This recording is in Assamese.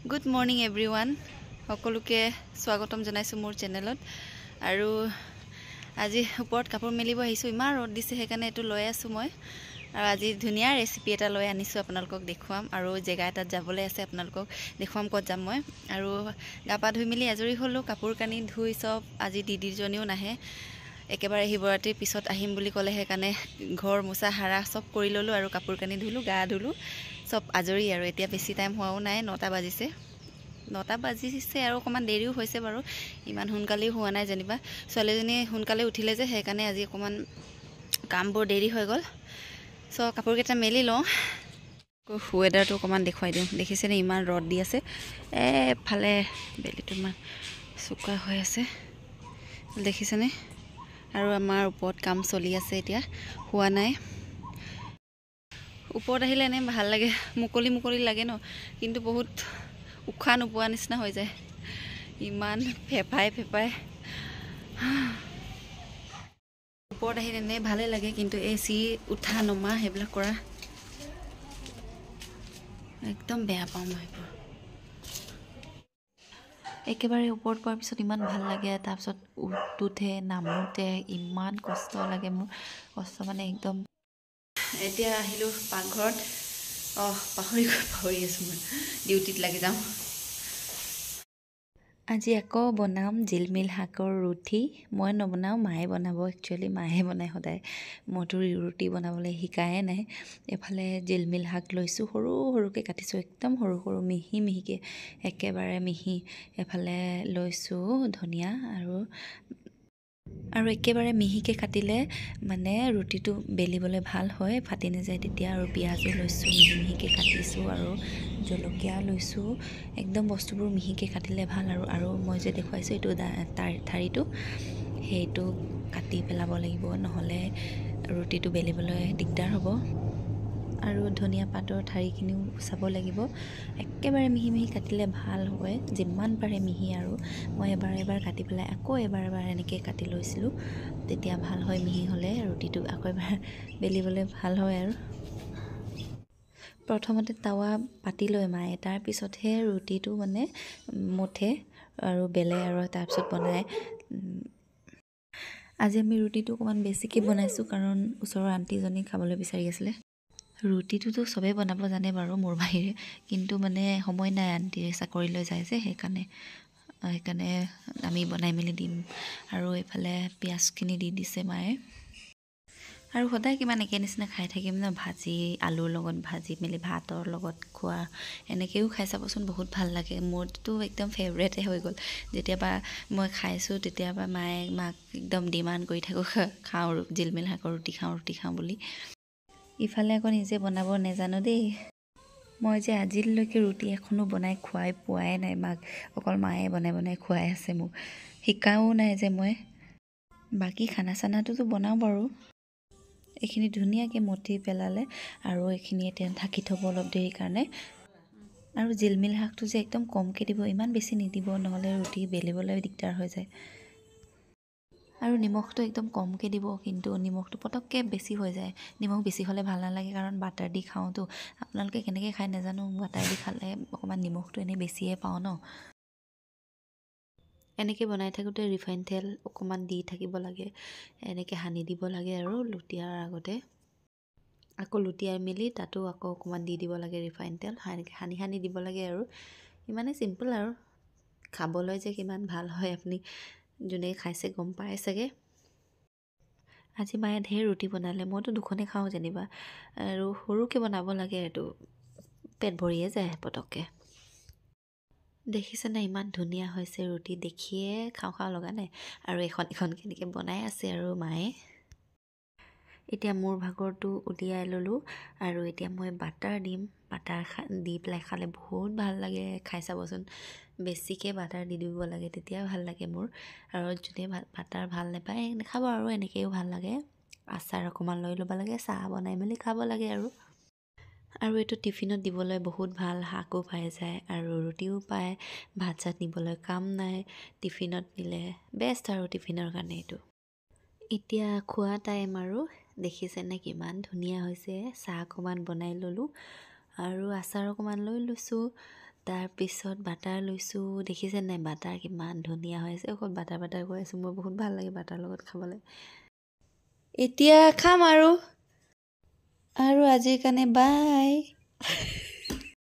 Good morning everyone. সকলোকে স্বাগতম জনাইছো মোৰ চেনেলত আৰু আজি ওপৰত কাপোৰ মেলিব আহিছো ইমান ৰদ দিছে হেকানে এটো লৈ আছো মই আৰু আজি ধুনিয়া ৰেচিপি এটা লৈ আনিছো আপোনালোকক দেখুৱাম আৰু জেগা এটাত যাবলৈ আছে আপোনালোকক দেখুৱাম কত যাম মই আৰু গাপা ধুই মেলি আজৰি হলো কাপোৰ কানি ধুই সব আজি দিদিজনীও নাহে একেবাৰে হিবৰাতিৰ পিছত আহিম বুলি ক'লে হেকানে ঘৰ মুছা হাৰা সব কৰি ললো আৰু কাপোৰ কানি ধুলো গা ধুলো সব আজৰি আৰু এতিয়া বেছি টাইম হোৱাও নাই 9টা বাজিছে 9টা বাজিছে আৰু অকমান দেৰিও হৈছে বাৰু ইমান হুনকালে হোৱা নাই জানিবা ছোৱালীজনী হুনকালে উঠিলে যে হেকানে আজি অকমান কামবোৰ দেৰি হৈ গল সো কাপোৰ কেটা মেলি লওঁ ওয়েদাৰটো অকমান দেখুৱাই দিওঁ দেখিছেনে ইমান ৰদ দি আছে ফালে বেলিটো মান সুকা হৈ আছে দেখিছেনে আৰু আমাৰ ওপৰত কাম চলি আছে এতিয়া হোৱা নাই ওপৰত আহিলে এনে ভাল লাগে মুকলি লাগে ন কিন্তু বহুত উখা নোপোৱা নিচিনা হৈ যায় ইমান ফেফাই ওপৰত আহিলে এনে ভালে লাগে কিন্তু এসি উঠা নমা হেবিলাক কৰা একদম বেয়া পাওঁ মই একেবাৰে ওপৰত পোৱাৰ পিছত ইমান ভাল লাগে তাৰ পিছত উঠোতে নামোতে ইমান কষ্ট লাগে মোৰ কষ্ট মানে একদম এতিয়া আহিলো পাকঘৰত পাহৰি আছো মই ডিউটিত লাগি যাম আজি আকৌ বনাম জিলমিল শাকৰ ৰুটি মই নবনাও মায়ে বনাব একচুয়ালি মায়ে বনাই সদায় মইতো ৰুটি বনাবলৈ শিকায়ে নাই এফালে জিলমিল শাক লৈছো সৰুকে কাটিছো একদম সৰু মিহিকে একেবাৰে মিহি এফালে লৈছো ধনিয়া আৰু একেবাৰে মিহিকে কাটিলে মানে ৰুটিটো বেলিবলৈ ভাল হয় ফাটি নাযায় তেতিয়া আৰু পিয়াজো লৈছো মিহিকে কাটিছো আৰু জলকীয়া লৈছো একদম বস্তুবোৰ মিহিকে কাটিলে ভাল আৰু মই যে দেখুৱাইছো এটো ঠাৰিটো হেইটো কাটি পেলাব লাগিব নহলে ৰুটিটো বেলিবলৈ দিগদাৰ হ'ব আৰু ধনিয়া পাতৰ ঠাৰিখিনিও চাব লাগিব একেবাৰে মিহি কাটিলে ভাল হয় যিমান পাৰে মিহি আৰু মই এবাৰ কাটি পেলাই আকৌ এবাৰ এনেকৈ কাটি লৈছিলো তেতিয়া ভাল হয় মিহি হলে ৰুটিটো আকৌ এবাৰ বেলিবলৈ ভাল হয় আৰু প্ৰথমতে তাৱা পাতি লৈ মায়ে তাৰ পিছতহে ৰুটিটো মানে মুঠে আৰু বেলে আৰু তাৰ পিছত বনায় আজি আমি ৰুটিটো অকমান বেছিকে বনাইছো কাৰণ ওচৰৰ আন্টিজনী খাবলৈ বিচাৰি আছিল ৰুটিটোতো সবে বনাব জানে বাৰু মোৰ বাহিৰে কিন্তু মানে সময় নাই আন্টি চাকৰি লৈ যায় যে সেইকাৰণে আমি বনাই মেলি দিম আৰু এফালে পিয়াজখিনি দি দিছে মায়ে আৰু সদায় কিমান একে নিচিনা খাই থাকিম ন ভাজি আলুৰ লগত ভাজি মেলি ভাতৰ লগত খোৱা এনেকেও খাই চাবচোন বহুত ভাল লাগে মোৰটো একদম ফেভৰেটে হৈ গ'ল যেতিয়াবা মই খাইছো তেতিয়াবা মায়ে মাক একদম ডিমান্ড কৰি থাকো খাওঁ জিলমিল শাকৰ ৰুটি খাওঁ বুলি ইফালে আকৌ নিজে বনাব নেজানো দেই মই যে আজিলৈকে ৰুটি এখনো বনাই খুৱাই পোৱাই নাই মাক অকল মায়ে বনাই খুৱাই আছে মোক শিকাও নাই যে মই বাকি খানা চানাটোতো বনাও বাৰু এইখিনি ধুনিয়াকে মঠি পেলালে আৰু এইখিনি এতিয়া ঢাকি থব অলপ দেৰি কাৰণে আৰু জিলমিল শাকটো যে একদম কমকে দিব ইমান বেছি নিদিব নহলে ৰুটি বেলিবলৈ দিগদাৰ হৈ যায় আৰু নিমখটো একদম কমকে দিব কিন্তু নিমখটো পটককে বেছি হৈ যায় নিমখ বেছি হলে ভাল নালাগে কাৰণ বাটাৰ দি খাওঁতো আপোনালোকে কেনেকৈ খাই নাজানো বাটাৰ দি খালে অকমান নিমখটো এনে বেছিয়ে পাও ন এনেকে বনাই থাকোতে ৰিফাইন তেল অকমান দি থাকিব লাগে এনেকে হানি দিব লাগে আৰু লুটিয়াৰ আগতে আকৌ লুটিয়াই মেলি তাতো আকৌ অকমান দি দিব লাগে ৰিফাইন তেল হানি দিব লাগে আৰু ইমানে সিম্পল আৰু খাবলৈ যে কিমান ভাল হয় আপুনি যোনে খাইছে গম পায় চাগে আজি মায়ে ঢেৰ ৰুটি বনালে মইতো দুখনে খাওঁ যেনিবা আৰু সৰুকে বনাব লাগে এইটো পেট ভৰিয়ে যায় পটককে দেখিছে না ইমান ধুনিয়া হৈছে ৰুটি দেখিয়ে খাওঁ লগা নাই আৰু এখন কেনেকৈ বনাই আছে আৰু মায়ে এতিয়া মোৰ ভাগৰটো উলিয়াই ললো আৰু এতিয়া মই বাটাৰ দিম বাটাৰ দি পেলাই খালে বহুত ভাল লাগে খাই চাবচোন বেছিকে বাটাৰ দি দিব লাগে তেতিয়া ভাল লাগে মোৰ আৰু যদি বাটাৰ ভাল নাপায় নাখাব আৰু এনেকেও ভাল লাগে আচাৰ অকমান লৈ ল'ব লাগে চাহ বনাই মেলি খাব লাগে আৰু এটো টিফিনত দিবলৈ বহুত ভাল শাকো পাই যায় আৰু ৰুটিও পায় ভাত চাত নিবলৈ কাম নাই টিফিনত নিলে বেষ্ট আৰু টিফিনৰ কাৰণে এটো এতিয়া খোৱা টাইম আৰু দেখিছে নে কিমান ধুনিয়া হৈছে চাহ অকমান বনাই ললো আৰু আচাৰ অকমান লৈ লৈছো তাৰপিছত বাটাৰ লৈছোঁ, দেখিছে নাই বাটাৰ কিমান ধুনীয়া হৈ আছে, অকল বাটাৰ কৈ আছোঁ, মোৰ বহুত ভাল লাগে বাটাৰ লগত খাবলৈ। এতিয়া খাম আৰু আজিৰ কাৰণে বাই।